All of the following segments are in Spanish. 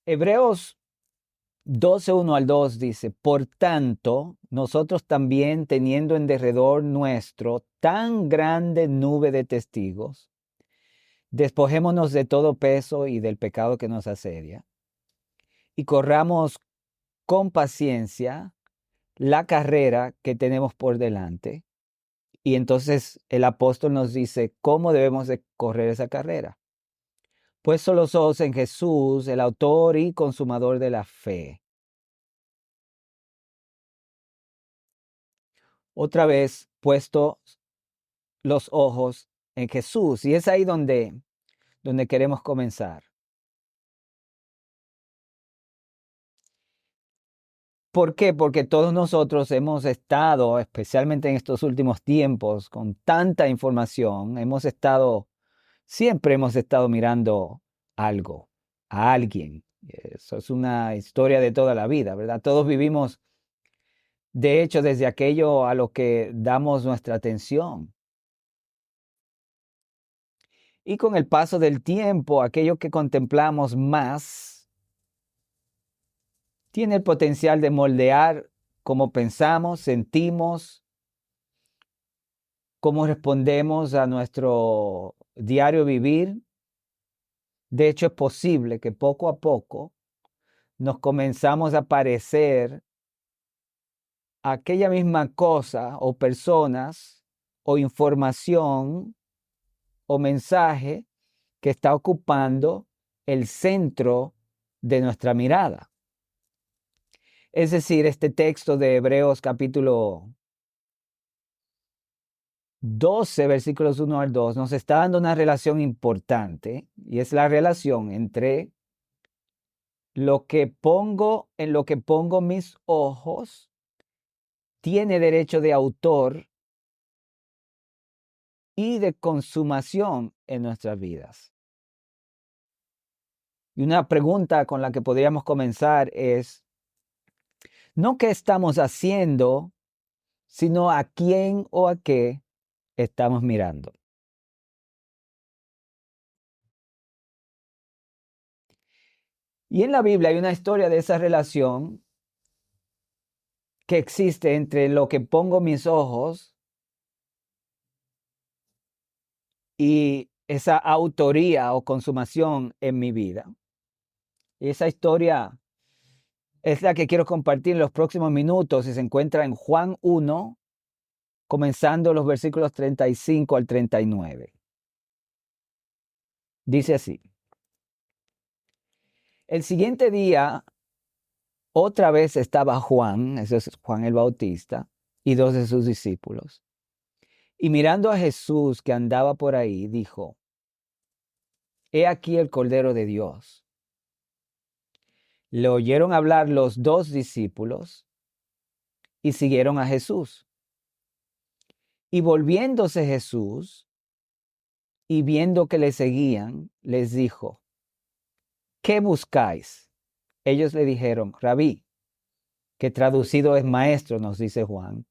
Hebreos 12:1 al 2 dice, por tanto, nosotros también teniendo en derredor nuestro tan grande nube de testigos, despojémonos de todo peso y del pecado que nos asedia, y corramos con paciencia la carrera que tenemos por delante. Y entonces el apóstol nos dice cómo debemos de correr esa carrera. Puesto los ojos en Jesús, el autor y consumador de la fe. Otra vez, puesto los ojos en Jesús. Y es ahí donde queremos comenzar. ¿Por qué? Porque todos nosotros hemos estado, especialmente en estos últimos tiempos, con tanta información, siempre hemos estado mirando algo, a alguien. Eso es una historia de toda la vida, ¿verdad? Todos vivimos, de hecho, desde aquello a lo que damos nuestra atención. Y con el paso del tiempo, aquello que contemplamos más tiene el potencial de moldear cómo pensamos, sentimos, cómo respondemos a nuestro diario vivir. De hecho, es posible que poco a poco nos comenzamos a parecer a aquella misma cosa o personas o información o mensaje que está ocupando el centro de nuestra mirada. Es decir, este texto de Hebreos capítulo 12, versículos 1 al 2, nos está dando una relación importante, y es la relación entre en lo que pongo mis ojos, tiene derecho de autor y de consumación en nuestras vidas. Y una pregunta con la que podríamos comenzar es, no qué estamos haciendo, sino a quién o a qué estamos mirando. Y en la Biblia hay una historia de esa relación que existe entre lo que pongo mis ojos y esa autoría o consumación en mi vida. Y esa historia es la que quiero compartir en los próximos minutos y se encuentra en Juan 1, comenzando los versículos 35 al 39. Dice así. El siguiente día, otra vez estaba Juan, ese es Juan el Bautista, y dos de sus discípulos. Y mirando a Jesús que andaba por ahí, dijo, He aquí el Cordero de Dios. Le oyeron hablar los dos discípulos y siguieron a Jesús. Y volviéndose Jesús y viendo que le seguían, les dijo, ¿qué buscáis? Ellos le dijeron, Rabí, que traducido es maestro, nos dice Juan,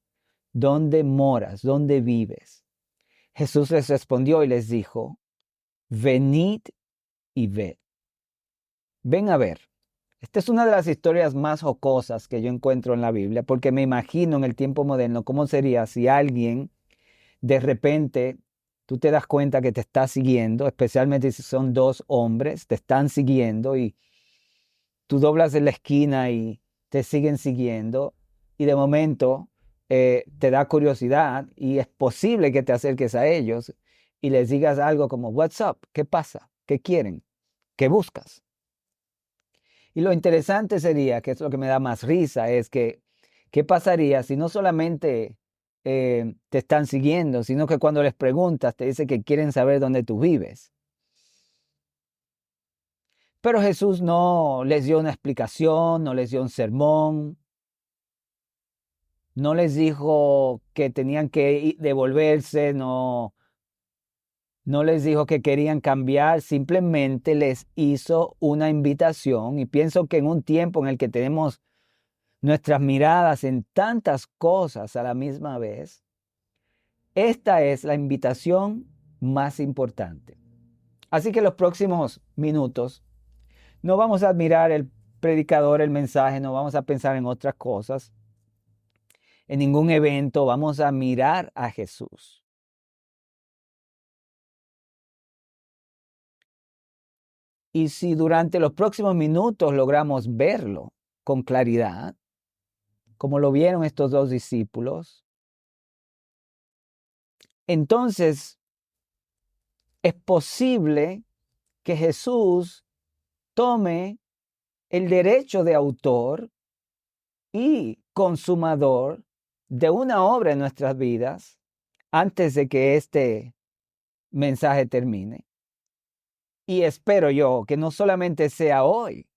¿dónde moras? ¿Dónde vives? Jesús les respondió y les dijo, venid y ved. Ven a ver. Esta es una de las historias más jocosas que yo encuentro en la Biblia, porque me imagino en el tiempo moderno cómo sería si alguien de repente tú te das cuenta que te está siguiendo, especialmente si son dos hombres, te están siguiendo y tú doblas en la esquina y te siguen siguiendo y de momento te da curiosidad y es posible que te acerques a ellos y les digas algo como, What's up? ¿Qué pasa? ¿Qué quieren? ¿Qué buscas? Y lo interesante sería, que es lo que me da más risa, es que, ¿qué pasaría si no solamente te están siguiendo, sino que cuando les preguntas te dice que quieren saber dónde tú vives? Pero Jesús no les dio una explicación, no les dio un sermón, no les dijo que tenían que devolverse, no les dijo que querían cambiar, simplemente les hizo una invitación. Y pienso que en un tiempo en el que tenemos nuestras miradas en tantas cosas a la misma vez, esta es la invitación más importante. Así que los próximos minutos No vamos a admirar el predicador, el mensaje, no vamos a pensar en otras cosas, en ningún evento, vamos a mirar a Jesús. Y si durante los próximos minutos logramos verlo con claridad, como lo vieron estos dos discípulos, entonces es posible que Jesús tome el derecho de autor y consumador de una obra en nuestras vidas antes de que este mensaje termine. Y espero yo que no solamente sea hoy,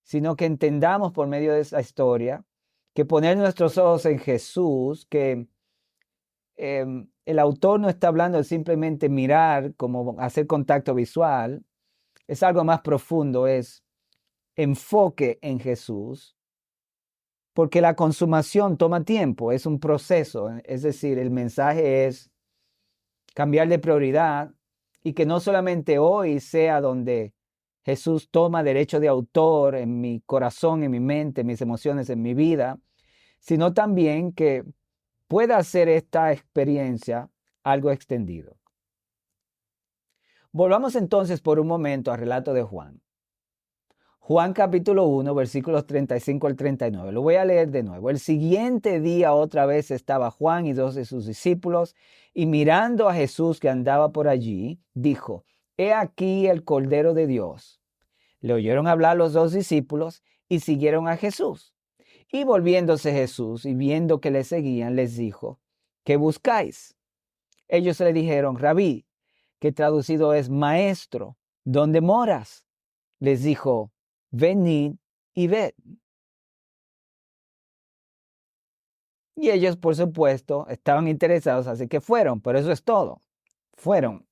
sino que entendamos por medio de esa historia que poner nuestros ojos en Jesús, que el autor no está hablando de simplemente mirar, como hacer contacto visual, es algo más profundo, es enfoque en Jesús, porque la consumación toma tiempo, es un proceso, es decir, el mensaje es cambiar de prioridad y que no solamente hoy sea donde Jesús toma derecho de autor en mi corazón, en mi mente, en mis emociones, en mi vida, sino también que pueda hacer esta experiencia algo extendido. Volvamos entonces por un momento al relato de Juan. Juan capítulo 1, versículos 35 al 39. Lo voy a leer de nuevo. El siguiente día otra vez estaba Juan y dos de sus discípulos, y mirando a Jesús que andaba por allí, dijo: He aquí el Cordero de Dios. Le oyeron hablar los dos discípulos y siguieron a Jesús. Y volviéndose Jesús y viendo que le seguían, les dijo: ¿Qué buscáis? Ellos le dijeron: Rabí, que traducido es maestro, ¿dónde moras? Les dijo: Venid y ved. Y ellos, por supuesto, estaban interesados, así que fueron, pero eso es todo. Fueron.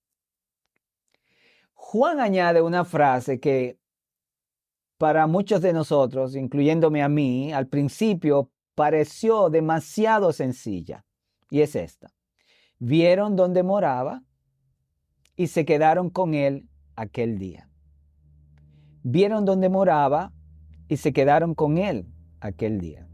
Juan añade una frase que para muchos de nosotros, incluyéndome a mí, al principio pareció demasiado sencilla. Y es esta: vieron dónde moraba y se quedaron con él aquel día. Vieron dónde moraba y se quedaron con él aquel día.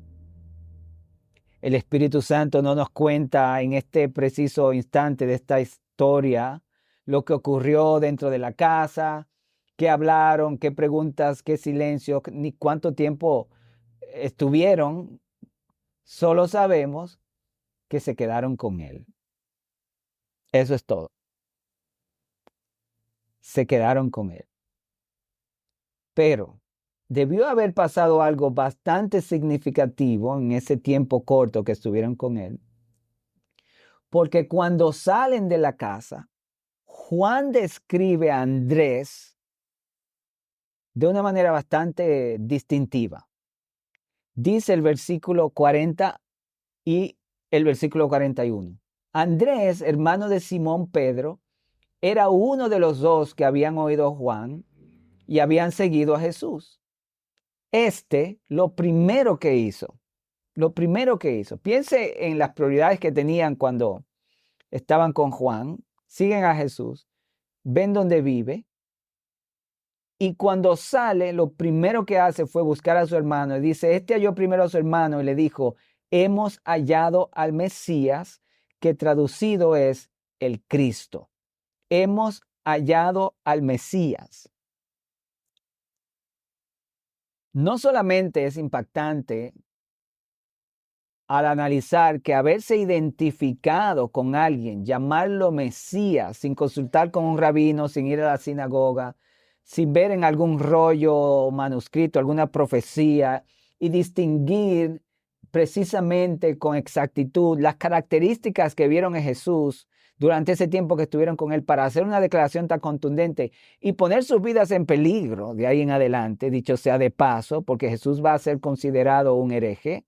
El Espíritu Santo no nos cuenta en este preciso instante de esta historia lo que ocurrió dentro de la casa, qué hablaron, qué preguntas, qué silencio, ni cuánto tiempo estuvieron. Solo sabemos que se quedaron con él. Eso es todo. Se quedaron con él. Pero debió haber pasado algo bastante significativo en ese tiempo corto que estuvieron con él, porque cuando salen de la casa, Juan describe a Andrés de una manera bastante distintiva. Dice el versículo 40 y el versículo 41. Andrés, hermano de Simón Pedro, era uno de los dos que habían oído a Juan y habían seguido a Jesús. Lo primero que hizo, piense en las prioridades que tenían cuando estaban con Juan, siguen a Jesús, ven dónde vive, y cuando sale, lo primero que hace fue buscar a su hermano, y dice, halló primero a su hermano y le dijo: hemos hallado al Mesías, que traducido es el Cristo. Hemos hallado al Mesías. No solamente es impactante al analizar que haberse identificado con alguien, llamarlo Mesías, sin consultar con un rabino, sin ir a la sinagoga, sin ver en algún rollo manuscrito, alguna profecía, y distinguir precisamente con exactitud las características que vieron en Jesús durante ese tiempo que estuvieron con él, para hacer una declaración tan contundente y poner sus vidas en peligro de ahí en adelante, dicho sea de paso, porque Jesús va a ser considerado un hereje.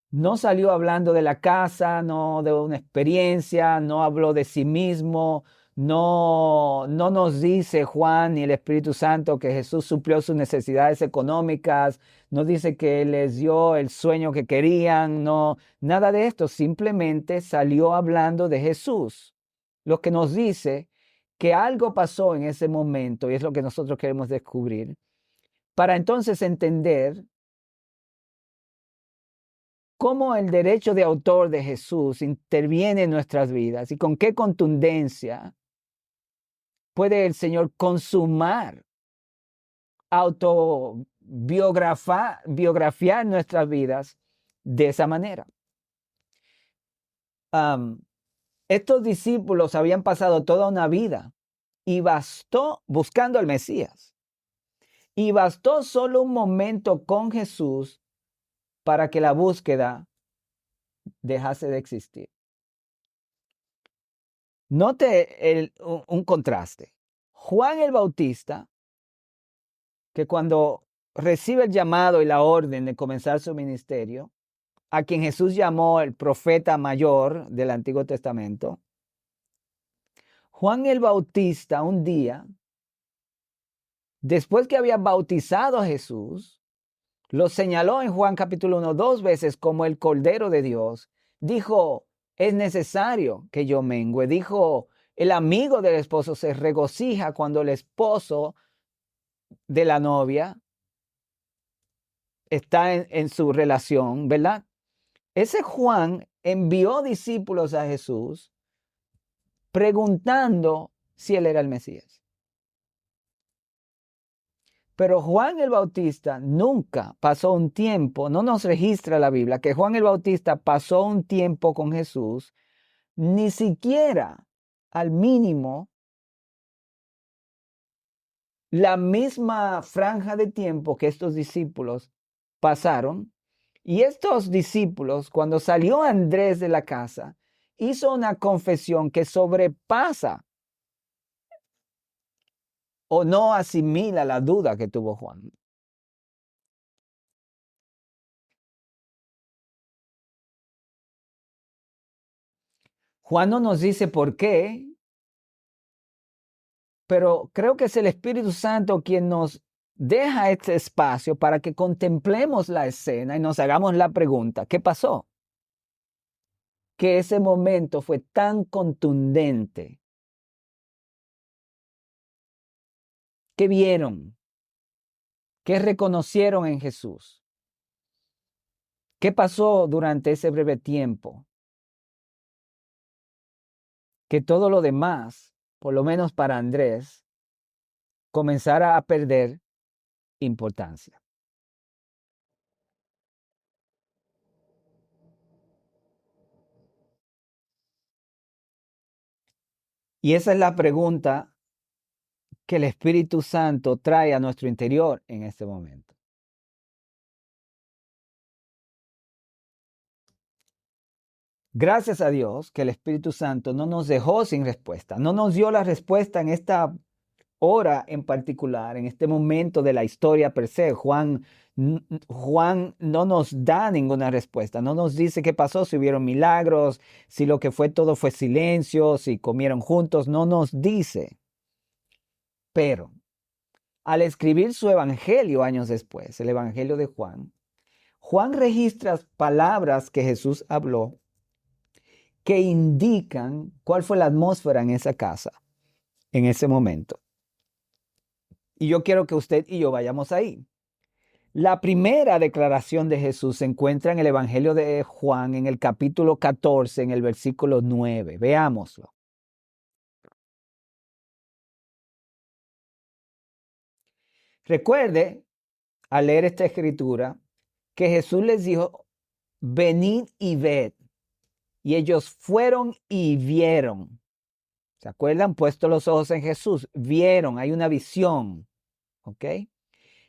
No salió hablando de la casa, no de una experiencia, no habló de sí mismo, no nos dice Juan ni el Espíritu Santo que Jesús suplió sus necesidades económicas, no dice que les dio el sueño que querían, no, nada de esto, simplemente salió hablando de Jesús. Lo que nos dice que algo pasó en ese momento, y es lo que nosotros queremos descubrir, para entonces entender cómo el derecho de autor de Jesús interviene en nuestras vidas y con qué contundencia puede el Señor consumar, autobiografiar nuestras vidas de esa manera. Estos discípulos habían pasado toda una vida y bastó buscando al Mesías. Y bastó solo un momento con Jesús para que la búsqueda dejase de existir. Note un contraste. Juan el Bautista, que cuando recibe el llamado y la orden de comenzar su ministerio, a quien Jesús llamó el profeta mayor del Antiguo Testamento, Juan el Bautista un día, después que había bautizado a Jesús, lo señaló en Juan capítulo 1 2 veces como el Cordero de Dios. Dijo, es necesario que yo mengüe. Dijo, el amigo del esposo se regocija cuando el esposo de la novia está en su relación, ¿verdad? Ese Juan envió discípulos a Jesús preguntando si él era el Mesías. Pero Juan el Bautista nunca pasó un tiempo, no nos registra la Biblia, que Juan el Bautista pasó un tiempo con Jesús, ni siquiera al mínimo la misma franja de tiempo que estos discípulos pasaron. Y estos discípulos, cuando salió Andrés de la casa, hizo una confesión que sobrepasa o no asimila la duda que tuvo Juan. Juan no nos dice por qué, pero creo que es el Espíritu Santo quien nos deja este espacio para que contemplemos la escena y nos hagamos la pregunta, ¿qué pasó? Que ese momento fue tan contundente. ¿Qué vieron? ¿Qué reconocieron en Jesús? ¿Qué pasó durante ese breve tiempo? Que todo lo demás, por lo menos para Andrés, comenzara a perder importancia. Y esa es la pregunta que el Espíritu Santo trae a nuestro interior en este momento. Gracias a Dios que el Espíritu Santo no nos dejó sin respuesta, no nos dio la respuesta en esta hora en particular, en este momento de la historia per se. Juan no nos da ninguna respuesta, no nos dice qué pasó, si hubieron milagros, si lo que fue todo fue silencio, si comieron juntos, no nos dice. Pero al escribir su evangelio años después, el evangelio de Juan, Juan registra palabras que Jesús habló que indican cuál fue la atmósfera en esa casa en ese momento. Y yo quiero que usted y yo vayamos ahí. La primera declaración de Jesús se encuentra en el Evangelio de Juan, en el capítulo 14, en el versículo 9. Veámoslo. Recuerde, al leer esta escritura, que Jesús les dijo, venid y ved. Y ellos fueron y vieron. ¿Se acuerdan? Puesto los ojos en Jesús. Vieron, hay una visión. ¿Ok?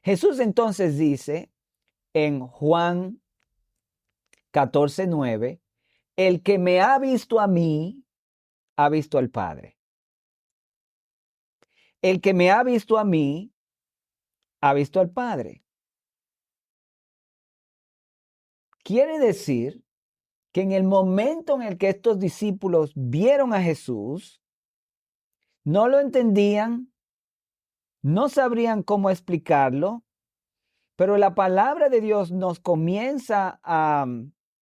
Jesús entonces dice en Juan 14:9, el que me ha visto a mí, ha visto al Padre. El que me ha visto a mí, ha visto al Padre. Quiere decir que en el momento en el que estos discípulos vieron a Jesús, no lo entendían, no sabrían cómo explicarlo, pero la palabra de Dios nos comienza a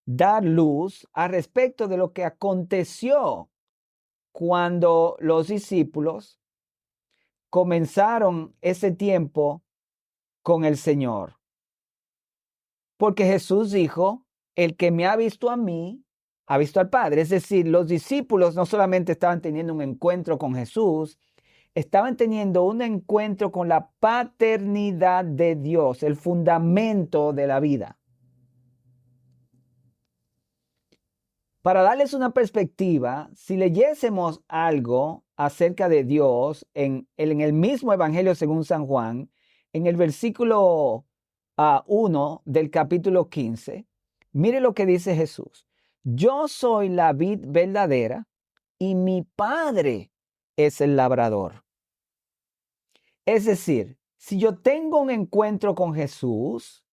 dar luz al respecto de lo que aconteció cuando los discípulos comenzaron ese tiempo con el Señor. Porque Jesús dijo, el que me ha visto a mí, ha visto al Padre. Es decir, los discípulos no solamente estaban teniendo un encuentro con Jesús, estaban teniendo un encuentro con la paternidad de Dios, el fundamento de la vida. Para darles una perspectiva, si leyésemos algo acerca de Dios en el mismo Evangelio según San Juan, en el versículo 1 del capítulo 15, mire lo que dice Jesús. Yo soy la vid verdadera y mi Padre es el labrador. Es decir, si yo tengo un encuentro con Jesús,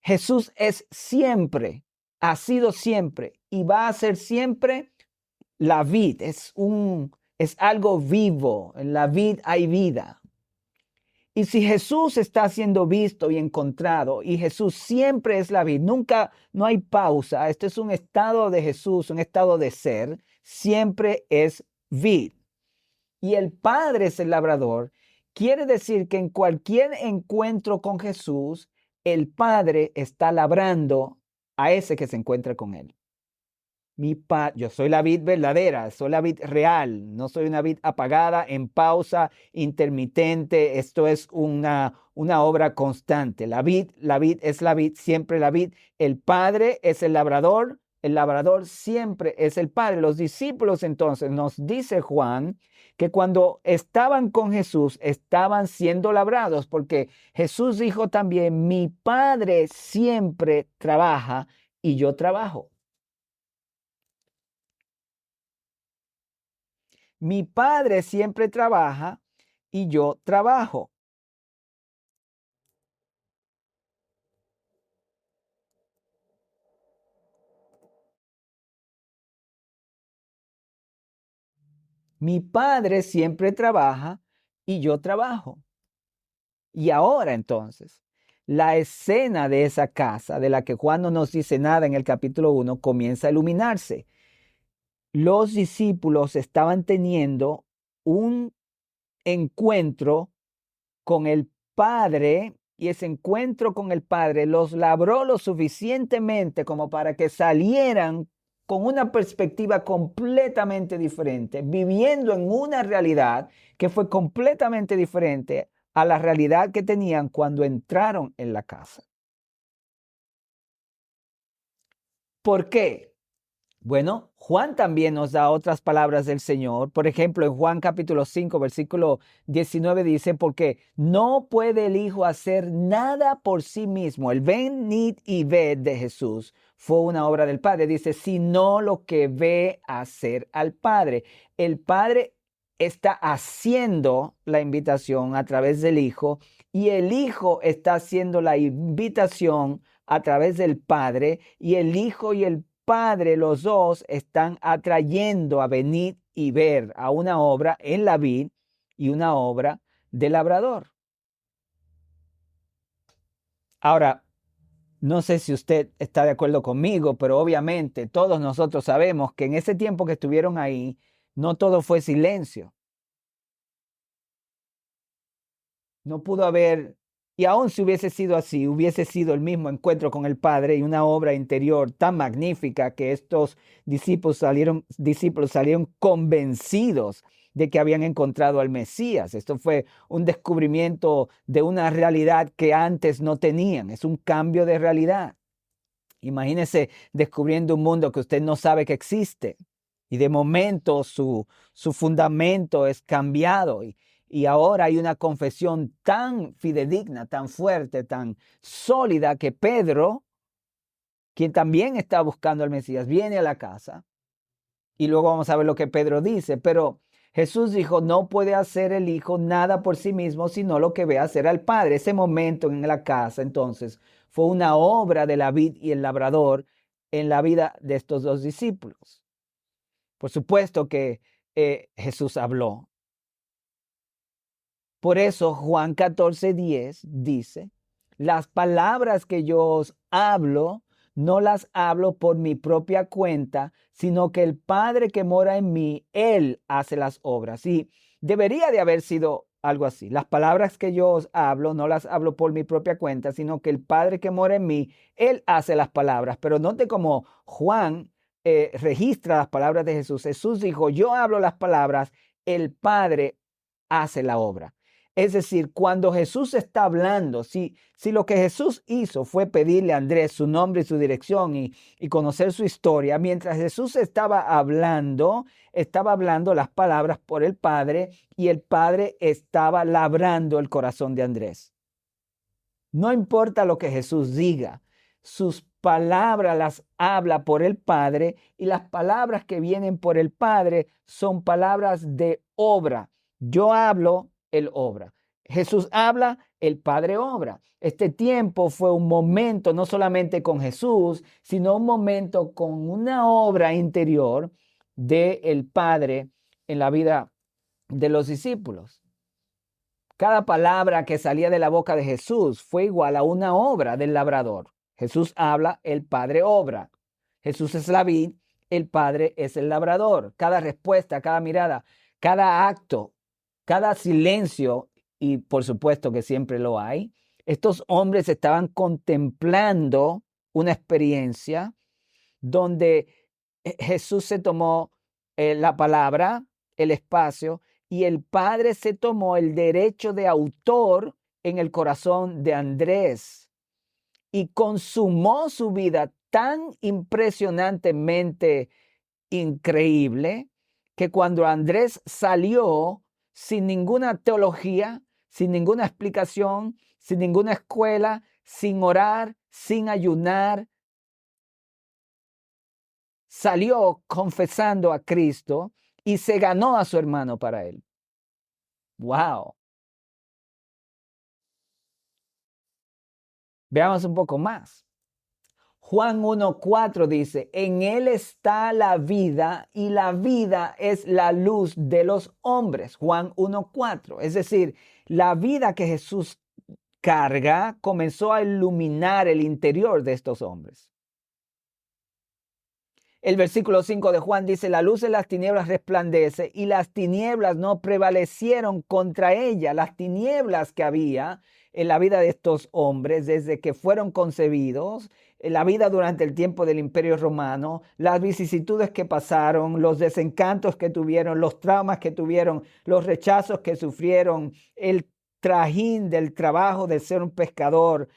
Jesús es siempre, ha sido siempre y va a ser siempre la vid. Es algo vivo. En la vid hay vida. Y si Jesús está siendo visto y encontrado, y Jesús siempre es la vid, nunca, no hay pausa. Este es un estado de Jesús, un estado de ser, siempre es vid. Y el Padre es el labrador. Quiere decir que en cualquier encuentro con Jesús, el Padre está labrando a ese que se encuentra con él. Yo soy la vid verdadera, soy la vid real, no soy una vid apagada, en pausa, intermitente. Esto es una obra constante. La vid es la vid, siempre la vid. El Padre es el labrador siempre es el Padre. Los discípulos entonces, nos dice Juan, que cuando estaban con Jesús, estaban siendo labrados, porque Jesús dijo también, mi Padre siempre trabaja y yo trabajo. Mi Padre siempre trabaja y yo trabajo. Mi Padre siempre trabaja y yo trabajo. Y ahora entonces, la escena de esa casa, de la que Juan no nos dice nada en el capítulo 1, comienza a iluminarse. Los discípulos estaban teniendo un encuentro con el Padre, y ese encuentro con el Padre los labró lo suficientemente como para que salieran con una perspectiva completamente diferente, viviendo en una realidad que fue completamente diferente a la realidad que tenían cuando entraron en la casa. ¿Por qué? Bueno, Juan también nos da otras palabras del Señor. Por ejemplo, en Juan capítulo 5, versículo 19 dice, porque no puede el Hijo hacer nada por sí mismo. El venid y ved de Jesús fue una obra del Padre. Dice, sino lo que ve hacer al Padre. El Padre está haciendo la invitación a través del Hijo y el Hijo está haciendo la invitación a través del Padre, y el Hijo y el Padre, los dos están atrayendo a venir y ver a una obra en la vid y una obra de labrador. Ahora, no sé si usted está de acuerdo conmigo, pero obviamente todos nosotros sabemos que en ese tiempo que estuvieron ahí, no todo fue silencio. No pudo haber, y aun si hubiese sido así, hubiese sido el mismo encuentro con el Padre y una obra interior tan magnífica que estos discípulos salieron convencidos de que habían encontrado al Mesías. Esto fue un descubrimiento de una realidad que antes no tenían. Es un cambio de realidad. Imagínese descubriendo un mundo que usted no sabe que existe y de momento su fundamento es cambiado y ahora hay una confesión tan fidedigna, tan fuerte, tan sólida que Pedro, quien también está buscando al Mesías, viene a la casa y luego vamos a ver lo que Pedro dice, pero Jesús dijo, no puede hacer el Hijo nada por sí mismo, sino lo que ve hacer al Padre. Ese momento en la casa, entonces, fue una obra de la vid y el labrador en la vida de estos dos discípulos. Por supuesto que Jesús habló. Por eso Juan 14:10 dice, las palabras que yo os hablo no las hablo por mi propia cuenta, sino que el Padre que mora en mí, Él hace las obras. Y debería de haber sido algo así. Las palabras que yo os hablo, no las hablo por mi propia cuenta, sino que el Padre que mora en mí, Él hace las palabras. Pero note cómo Juan registra las palabras de Jesús. Jesús dijo, yo hablo las palabras, el Padre hace la obra. Es decir, cuando Jesús está hablando, si lo que Jesús hizo fue pedirle a Andrés su nombre y su dirección y conocer su historia, mientras Jesús estaba hablando las palabras por el Padre y el Padre estaba labrando el corazón de Andrés. No importa lo que Jesús diga, sus palabras las habla por el Padre y las palabras que vienen por el Padre son palabras de obra. Yo hablo, Él obra. Jesús habla, el Padre obra. Este tiempo fue un momento no solamente con Jesús, sino un momento con una obra interior del Padre en la vida de los discípulos. Cada palabra que salía de la boca de Jesús fue igual a una obra del labrador. Jesús habla, el Padre obra. Jesús es la vid, el Padre es el labrador. Cada respuesta, cada mirada, cada acto, cada silencio, y por supuesto que siempre lo hay, estos hombres estaban contemplando una experiencia donde Jesús se tomó la palabra, el espacio, y el Padre se tomó el derecho de autor en el corazón de Andrés y consumó su vida tan impresionantemente increíble que cuando Andrés salió sin ninguna teología, sin ninguna explicación, sin ninguna escuela, sin orar, sin ayunar, salió confesando a Cristo y se ganó a su hermano para él. ¡Wow! Veamos un poco más. Juan 1:4 dice, en él está la vida y la vida es la luz de los hombres. Juan 1:4. Es decir, la vida que Jesús carga comenzó a iluminar el interior de estos hombres. El versículo 5 de Juan dice, la luz de las tinieblas resplandece y las tinieblas no prevalecieron contra ella. Las tinieblas que había en la vida de estos hombres desde que fueron concebidos, en la vida durante el tiempo del Imperio Romano, las vicisitudes que pasaron, los desencantos que tuvieron, los traumas que tuvieron, los rechazos que sufrieron, el trajín del trabajo de ser un pescador,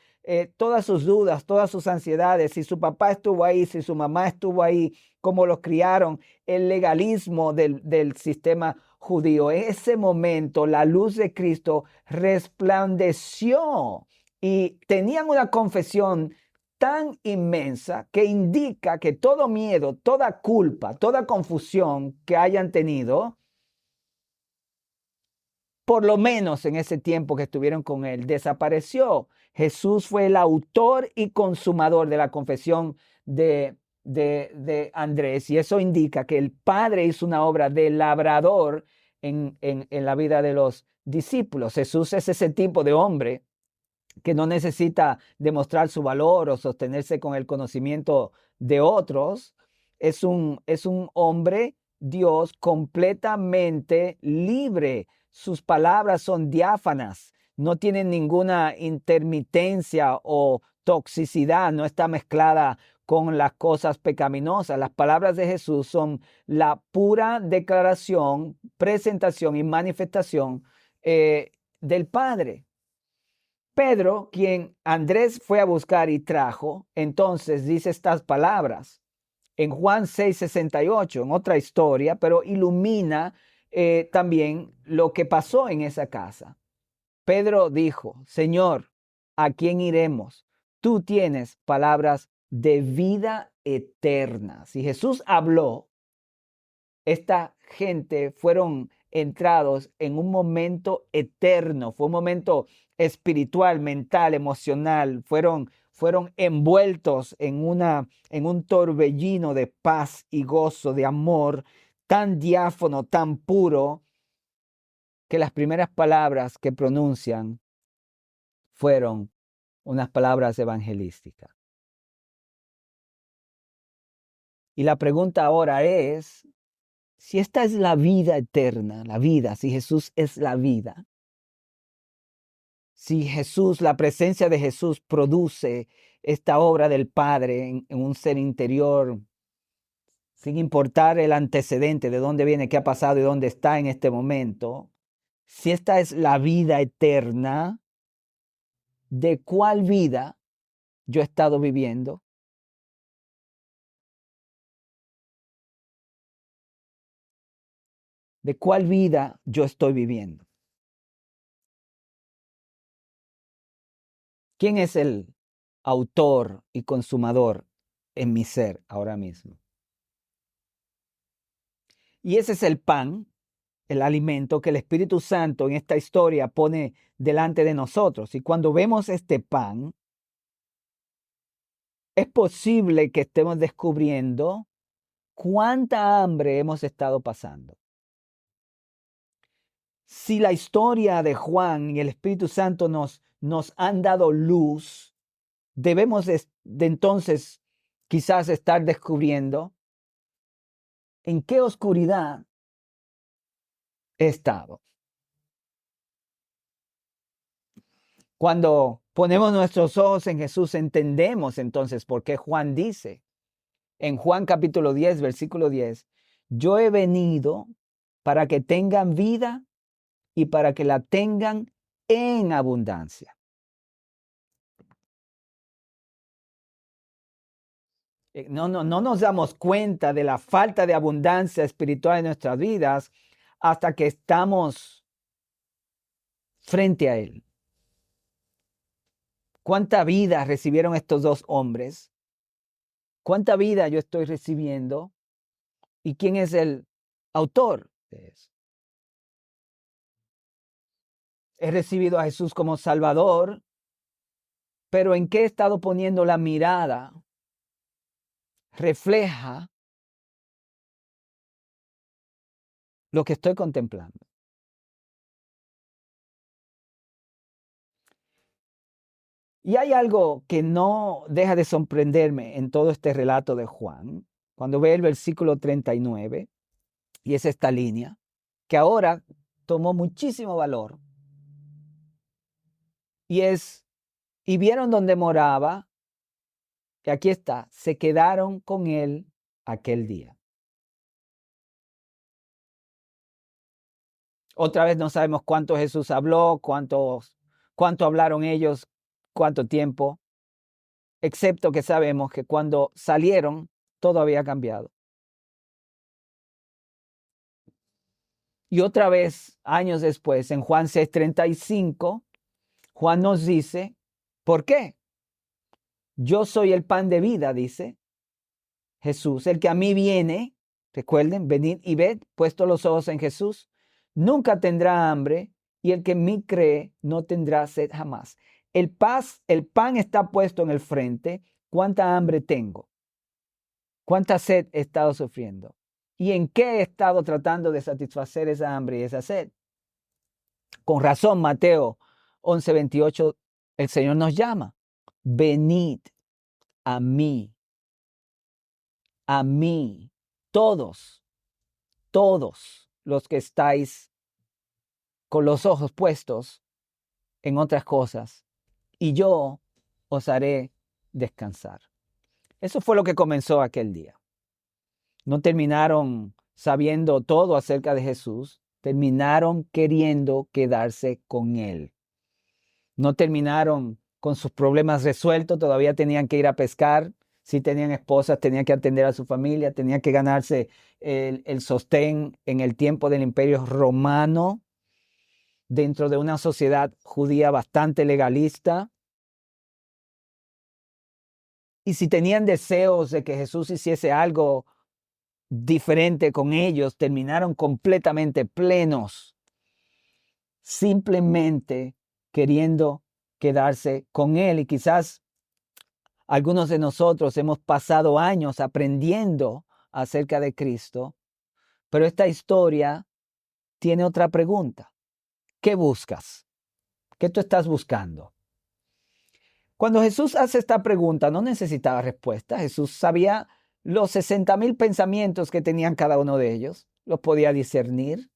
todas sus dudas, todas sus ansiedades, si su papá estuvo ahí, si su mamá estuvo ahí, cómo los criaron, el legalismo del sistema judío. En ese momento la luz de Cristo resplandeció y tenían una confesión tan inmensa que indica que todo miedo, toda culpa, toda confusión que hayan tenido, por lo menos en ese tiempo que estuvieron con él, desapareció. Jesús fue el autor y consumador de la confesión de Andrés, y eso indica que el Padre hizo una obra de labrador en la vida de los discípulos. Jesús es ese tipo de hombre que no necesita demostrar su valor o sostenerse con el conocimiento de otros. Es un hombre, Dios, completamente libre. Sus palabras son diáfanas, no tienen ninguna intermitencia o toxicidad, no está mezclada con las cosas pecaminosas. Las palabras de Jesús son la pura declaración, presentación y manifestación del Padre. Pedro, quien Andrés fue a buscar y trajo, entonces dice estas palabras en Juan 6:68, en otra historia, pero ilumina también lo que pasó en esa casa. Pedro dijo, Señor, ¿a quién iremos? Tú tienes palabras de vida eterna. Si Jesús habló, esta gente fueron entrados en un momento eterno, fue un momento espiritual, mental, emocional, fueron envueltos en un torbellino de paz y gozo, de amor, tan diáfano, tan puro, que las primeras palabras que pronuncian fueron unas palabras evangelísticas. Y la pregunta ahora es, si esta es la vida eterna, la vida, si Jesús es la vida, si Jesús, la presencia de Jesús produce esta obra del Padre en un ser interior, sin importar el antecedente, de dónde viene, qué ha pasado y dónde está en este momento, si esta es la vida eterna, ¿de cuál vida yo he estado viviendo? ¿De cuál vida yo estoy viviendo? ¿Quién es el autor y consumador en mi ser ahora mismo? Y ese es el pan, el alimento que el Espíritu Santo en esta historia pone delante de nosotros. Y cuando vemos este pan, es posible que estemos descubriendo cuánta hambre hemos estado pasando. Si la historia de Juan y el Espíritu Santo nos han dado luz, debemos de entonces quizás estar descubriendo en qué oscuridad he estado. Cuando ponemos nuestros ojos en Jesús, entendemos entonces por qué Juan dice en Juan capítulo 10, versículo 10, yo he venido para que tengan vida y para que la tengan en abundancia. No nos damos cuenta de la falta de abundancia espiritual en nuestras vidas hasta que estamos frente a Él. ¿Cuánta vida recibieron estos dos hombres? ¿Cuánta vida yo estoy recibiendo? ¿Y quién es el autor de eso? He recibido a Jesús como Salvador, pero ¿en qué he estado poniendo la mirada? Refleja lo que estoy contemplando. Y hay algo que no deja de sorprenderme en todo este relato de Juan, cuando ve el versículo 39, y es esta línea, que ahora tomó muchísimo valor, y es, y vieron donde moraba, y aquí está, se quedaron con él aquel día. Otra vez no sabemos cuánto Jesús habló, cuánto hablaron ellos, cuánto tiempo, excepto que sabemos que cuando salieron todo había cambiado. Y otra vez, años después, en Juan 6:35, Juan nos dice, ¿por qué? Yo soy el pan de vida, dice Jesús. El que a mí viene, recuerden, venid y ved, puesto los ojos en Jesús, nunca tendrá hambre, y el que en mí cree no tendrá sed jamás. El pan está puesto en el frente. ¿Cuánta hambre tengo? ¿Cuánta sed he estado sufriendo? ¿Y en qué he estado tratando de satisfacer esa hambre y esa sed? Con razón, Mateo 11:28, el Señor nos llama. Venid a mí, todos los que estáis con los ojos puestos en otras cosas, y yo os haré descansar. Eso fue lo que comenzó aquel día. No terminaron sabiendo todo acerca de Jesús, terminaron queriendo quedarse con Él. No terminaron con sus problemas resueltos, todavía tenían que ir a pescar, si tenían esposas, tenían que atender a su familia, tenían que ganarse el sostén en el tiempo del Imperio Romano, dentro de una sociedad judía bastante legalista. Y si tenían deseos de que Jesús hiciese algo diferente con ellos, terminaron completamente plenos, simplemente queriendo quedarse con Él. Y quizás algunos de nosotros hemos pasado años aprendiendo acerca de Cristo, pero esta historia tiene otra pregunta. ¿Qué buscas? ¿Qué tú estás buscando? Cuando Jesús hace esta pregunta, no necesitaba respuesta. Jesús sabía los 60,000 pensamientos que tenían cada uno de ellos, los podía discernir,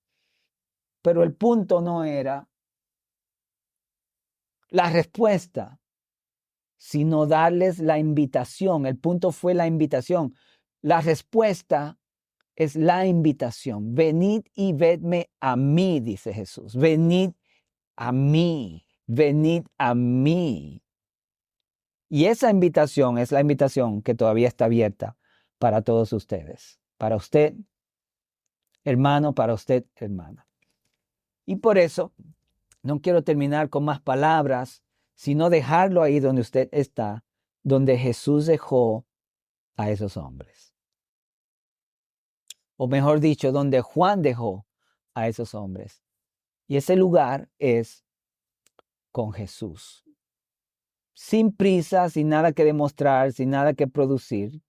pero el punto no era la respuesta, sino darles la invitación. El punto fue la invitación. La respuesta es la invitación. Venid y vedme a mí, dice Jesús. Venid a mí, venid a mí. Y esa invitación es la invitación que todavía está abierta para todos ustedes. Para usted, hermano, para usted, hermana. Y por eso no quiero terminar con más palabras, sino dejarlo ahí donde usted está, donde Jesús dejó a esos hombres. O mejor dicho, donde Juan dejó a esos hombres. Y ese lugar es con Jesús. Sin prisa, sin nada que demostrar, sin nada que producir,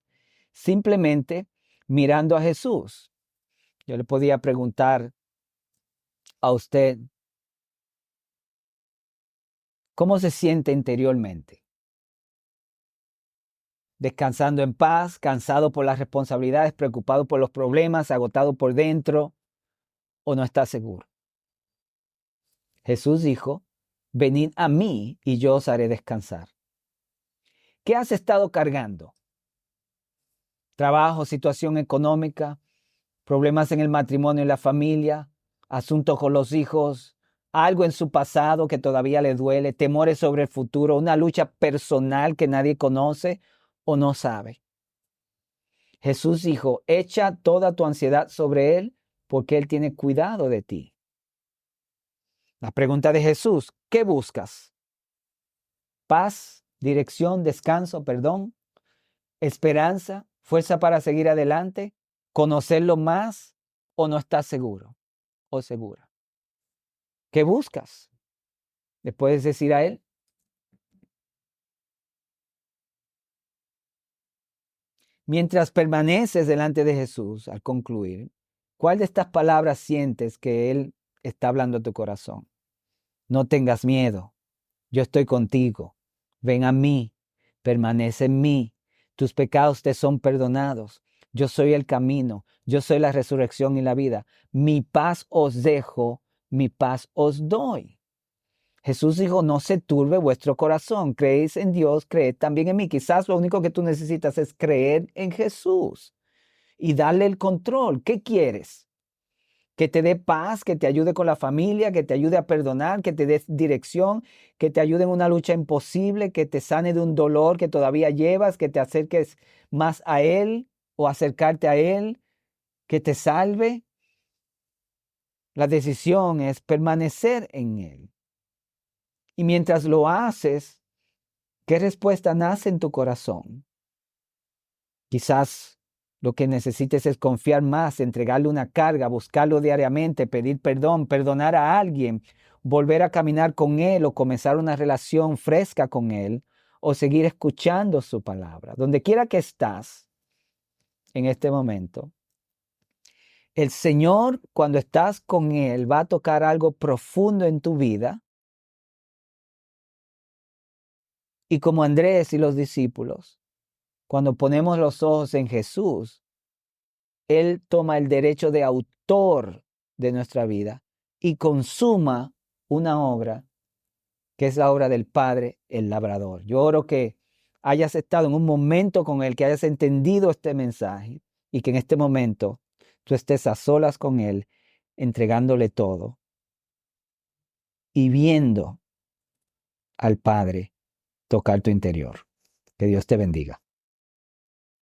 simplemente mirando a Jesús. Yo le podía preguntar a usted, ¿cómo se siente interiormente? Descansando en paz, cansado por las responsabilidades, preocupado por los problemas, agotado por dentro, ¿o no está seguro? Jesús dijo, venid a mí y yo os haré descansar. ¿Qué has estado cargando? Trabajo, situación económica, problemas en el matrimonio y la familia, asuntos con los hijos, algo en su pasado que todavía le duele, temores sobre el futuro, una lucha personal que nadie conoce o no sabe. Jesús dijo, echa toda tu ansiedad sobre Él porque Él tiene cuidado de ti. La pregunta de Jesús, ¿qué buscas? Paz, dirección, descanso, perdón, esperanza, fuerza para seguir adelante, conocerlo más o no estás seguro o segura. ¿Qué buscas? ¿Le puedes decir a Él? Mientras permaneces delante de Jesús, al concluir, ¿cuál de estas palabras sientes que Él está hablando a tu corazón? No tengas miedo, yo estoy contigo. Ven a mí, permanece en mí. Tus pecados te son perdonados. Yo soy el camino, yo soy la resurrección y la vida. Mi paz os dejo, mi paz os doy. Jesús dijo, no se turbe vuestro corazón. Creéis en Dios, creed también en mí. Quizás lo único que tú necesitas es creer en Jesús y darle el control. ¿Qué quieres? Que te dé paz, que te ayude con la familia, que te ayude a perdonar, que te dé dirección, que te ayude en una lucha imposible, que te sane de un dolor que todavía llevas, que te acerques más a Él o acercarte a Él, que te salve. La decisión es permanecer en Él. Y mientras lo haces, ¿qué respuesta nace en tu corazón? Quizás lo que necesites es confiar más, entregarle una carga, buscarlo diariamente, pedir perdón, perdonar a alguien, volver a caminar con Él o comenzar una relación fresca con Él o seguir escuchando su palabra. Donde quiera que estás en este momento, el Señor, cuando estás con Él, va a tocar algo profundo en tu vida. Y como Andrés y los discípulos, cuando ponemos los ojos en Jesús, Él toma el derecho de autor de nuestra vida y consuma una obra que es la obra del Padre, el labrador. Yo oro que hayas estado en un momento con Él, que hayas entendido este mensaje y que en este momento tú estés a solas con Él, entregándole todo y viendo al Padre tocar tu interior. Que Dios te bendiga.